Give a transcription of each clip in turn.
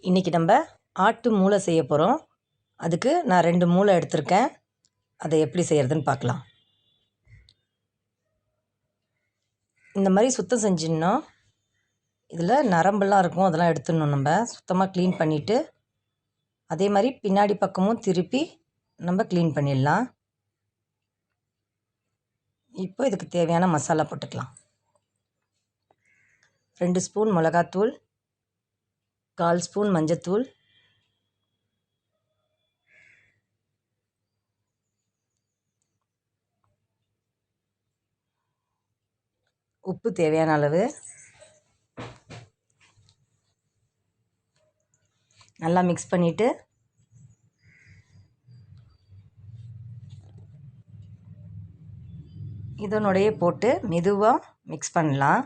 இன்றைக்கி நம்ம ஆட்டு மூளை செய்ய போகிறோம். அதுக்கு நான் 2 மூளை எடுத்திருக்கேன். அதை எப்படி செய்கிறதுன்னு பார்க்கலாம். இந்த மாதிரி சுத்தம் செஞ்சிடணும். இதில் நரம்பெல்லாம் இருக்கும், அதெல்லாம் எடுத்துடணும். நம்ம சுத்தமாக க்ளீன் பண்ணிவிட்டு அதே மாதிரி பின்னாடி பக்கமும் திருப்பி நம்ம க்ளீன் பண்ணிடலாம். இப்போ இதுக்கு தேவையான மசாலா போட்டுக்கலாம். 2 ஸ்பூன் மிளகாத்தூள், 1/4 ஸ்பூன் மஞ்சத்தூள், உப்பு தேவையான அளவு, நல்லா மிக்ஸ் பண்ணிவிட்டு இதனுடைய போட்டு மெதுவாக மிக்ஸ் பண்ணலாம்.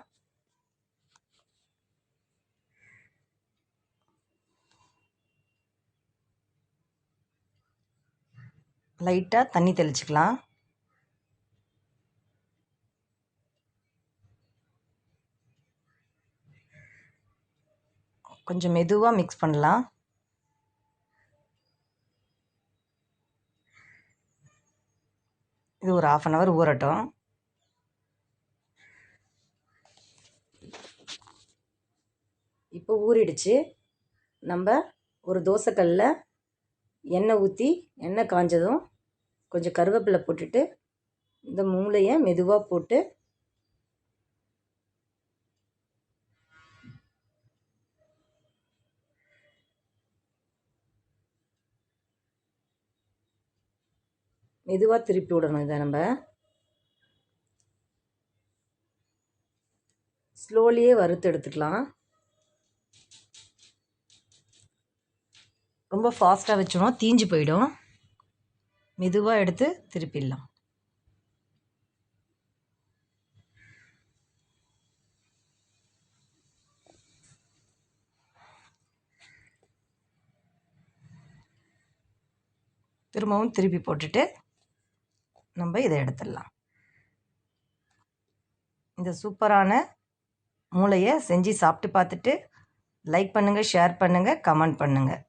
லைட்டாக தண்ணி தெளிச்சுக்கலாம். கொஞ்சம் மெதுவாக மிக்ஸ் பண்ணலாம். இது ஒரு 1/2 hour ஊறட்டும். இப்போ ஊறிடுச்சு. நம்ம ஒரு தோசைக்கல்லில் எண்ணெய் ஊற்றி எண்ணெய் காஞ்சதும் கொஞ்சம் கருவேப்பிலை போட்டுட்டு இந்த மூளையை மெதுவாக போட்டு மெதுவாக திருப்பி விடணும். இதை நம்ம ஸ்லோலியே வறுத்து எடுத்துக்கலாம். ரொம்ப ஃபாஸ்ட்டாக வச்சோம் தீஞ்சு போயிடும். மெதுவாக எடுத்து திருப்பிடலாம். திரும்பவும் திருப்பி போட்டுட்டு நம்ம இதை எடுத்துடலாம். இந்த சூப்பரான மூளையை செஞ்சு சாப்பிட்டு பார்த்துட்டு லைக் பண்ணுங்கள், ஷேர் பண்ணுங்கள், கமெண்ட் பண்ணுங்கள்.